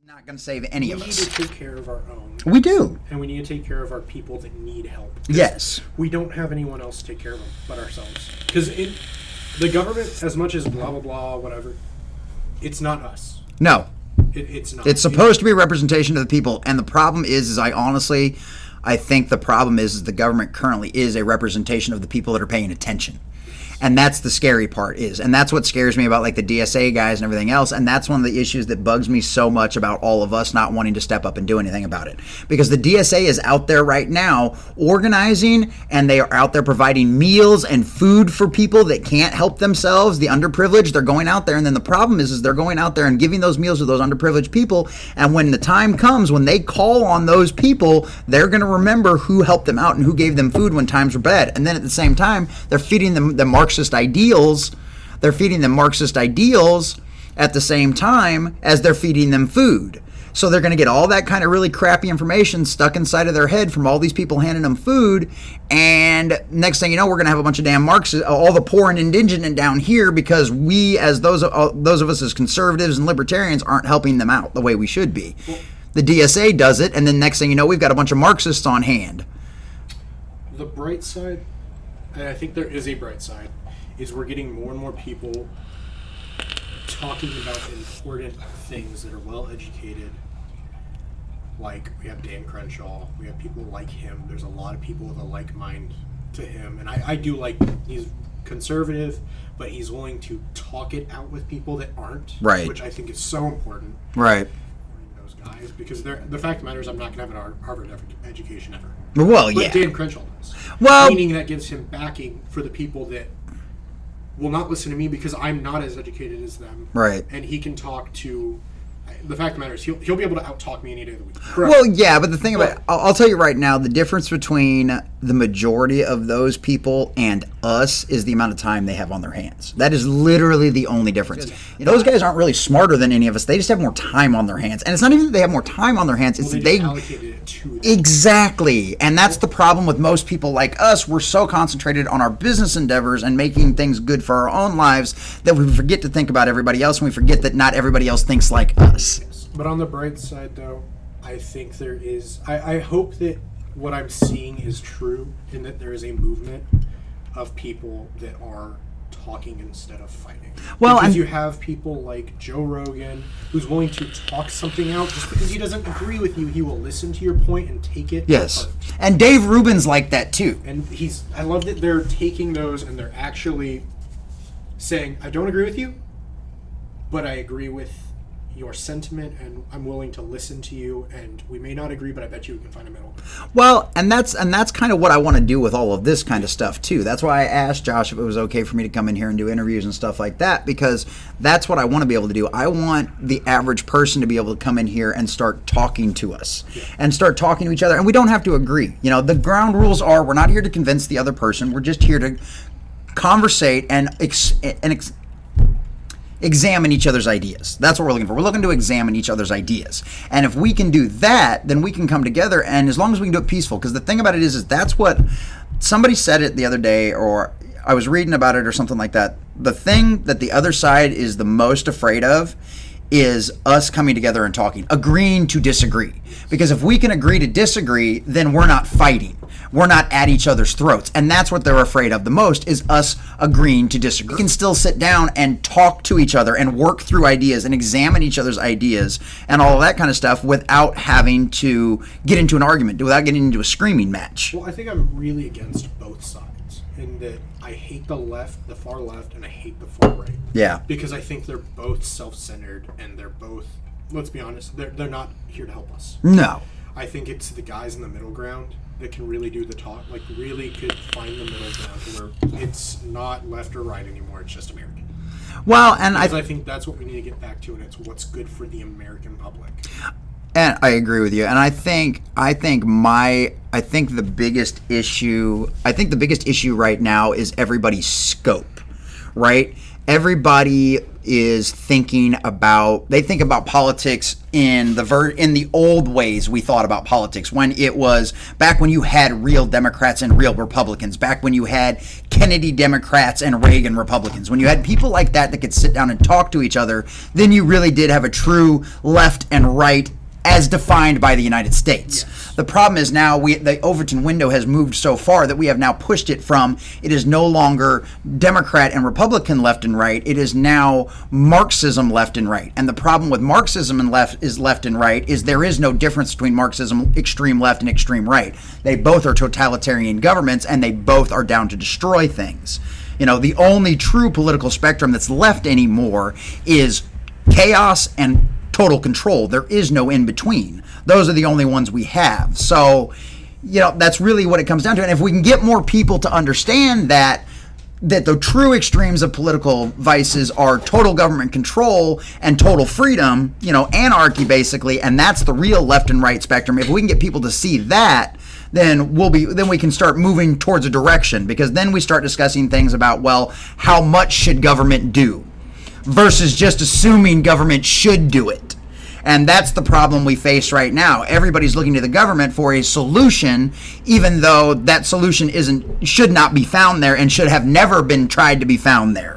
Not going to save any of us. We need to take care of our own. We do. And we need to take care of our people that need help. Yes. We don't have anyone else to take care of them but ourselves. Because the government, as much as blah, blah, blah, whatever, it's not us. No. It's not. It's supposed to be a representation of the people. And the problem is I think the problem is the government currently is a representation of the people that are paying attention. And that's the scary part and that's what scares me about like the DSA guys and everything else. And that's one of the issues that bugs me so much about all of us not wanting to step up and do anything about it. Because the DSA is out there right now organizing, and they are out there providing meals and food for people that can't help themselves, the underprivileged. They're going out there, and then the problem is they're going out there and giving those meals to those underprivileged people. And when the time comes, when they call on those people, they're going to remember who helped them out and who gave them food when times were bad. And then at the same time, they're feeding them the Marxist ideals. They're feeding them Marxist ideals at the same time as they're feeding them food. So they're going to get all that kind of really crappy information stuck inside of their head from all these people handing them food. And next thing you know, we're going to have a bunch of damn Marxists, all the poor and indigent down here, because we, as those of us as conservatives and libertarians, aren't helping them out the way we should be. Well, the DSA does it, and then next thing you know, we've got a bunch of Marxists on hand. The bright side, and I think there is a bright side, is we're getting more and more people talking about important things that are well educated. Like, we have Dan Crenshaw, we have people like him. There's a lot of people with a like mind to him, and I do like, he's conservative, but he's willing to talk it out with people that aren't, right, which I think is so important. Right. Those guys, because the fact of the matter is I'm not going to have an Harvard education ever. Well, but yeah. Dan Crenshaw does. Well, meaning that gives him backing for the people that will not listen to me because I'm not as educated as them. Right. And he can talk to... The fact of the matter is he'll be able to out-talk me any day of the week. Correct. Well, yeah, but the thing about it, I'll tell you right now, the difference between the majority of those people and us is the amount of time they have on their hands. That is literally the only difference. Those guys aren't really smarter than any of us. They just have more time on their hands. And it's not even that they have more time on their hands. It's they allocated it to them. Exactly. And that's the problem with most people like us. We're so concentrated on our business endeavors and making things good for our own lives that we forget to think about everybody else, and we forget that not everybody else thinks like us. But on the bright side, though, I think there is... I hope that what I'm seeing is true, and that there is a movement of people that are talking instead of fighting. Well, because you have people like Joe Rogan, who's willing to talk something out. Just because he doesn't agree with you, he will listen to your point and take it. Yes. apart. And Dave Rubin's like that, too. And I love that they're taking those and they're actually saying, I don't agree with you, but I agree with your sentiment, and I'm willing to listen to you, and we may not agree, but I bet you we can find a middle. Well, and that's kind of what I want to do with all of this kind of stuff too. That's why I asked Josh if it was okay for me to come in here and do interviews and stuff like that, because that's what I want to be able to do. I want the average person to be able to come in here and start talking to us and start talking to each other, and we don't have to agree. You know, the ground rules are we're not here to convince the other person. We're just here to conversate and examine each other's ideas. That's what we're looking for. We're looking to examine each other's ideas. And if we can do that, then we can come together, and as long as we can do it peaceful, because the thing about it is that's what somebody said it the other day, or I was reading about it or something like that. The thing that the other side is the most afraid of is us coming together and talking, agreeing to disagree. Because if we can agree to disagree, then we're not fighting. We're not at each other's throats. And that's what they're afraid of the most, is us agreeing to disagree. We can still sit down and talk to each other and work through ideas and examine each other's ideas and all of that kind of stuff without having to get into an argument, without getting into a screaming match. Well, I think I'm really against both sides, in that I hate the left, the far left, and I hate the far right. Yeah. Because I think they're both self-centered, and they're both, let's be honest, they're not here to help us. No. I think it's the guys in the middle ground that can really do the talk, like really could find the middle ground to where it's not left or right anymore, it's just American. Well, and because I think that's what we need to get back to, and it's what's good for the American public. And I agree with you. And I think the biggest issue right now is everybody's scope, right? everybody is they think about politics in the old ways we thought about politics, when it was back when you had real Democrats and real Republicans, back when you had Kennedy Democrats and Reagan Republicans, when you had people like that could sit down and talk to each other. Then you really did have a true left and right as defined by the United States. Yes. The problem is now the Overton window has moved so far that we have now pushed it from, it is no longer Democrat and Republican left and right, it is now Marxism left and right. And the problem with Marxism and left and right is there is no difference between Marxism extreme left and extreme right. They both are totalitarian governments, and they both are down to destroy things. The only true political spectrum that's left anymore is chaos and total control. There is no in between. Those are the only ones we have. So, that's really what it comes down to. And if we can get more people to understand that the true extremes of political vices are total government control and total freedom, anarchy basically, and that's the real left and right spectrum. If we can get people to see that, then we can start moving towards a direction, because then we start discussing things about, well, how much should government do versus just assuming government should do it. And that's the problem we face right now. Everybody's looking to the government for a solution, even though that solution should not be found there and should have never been tried to be found there.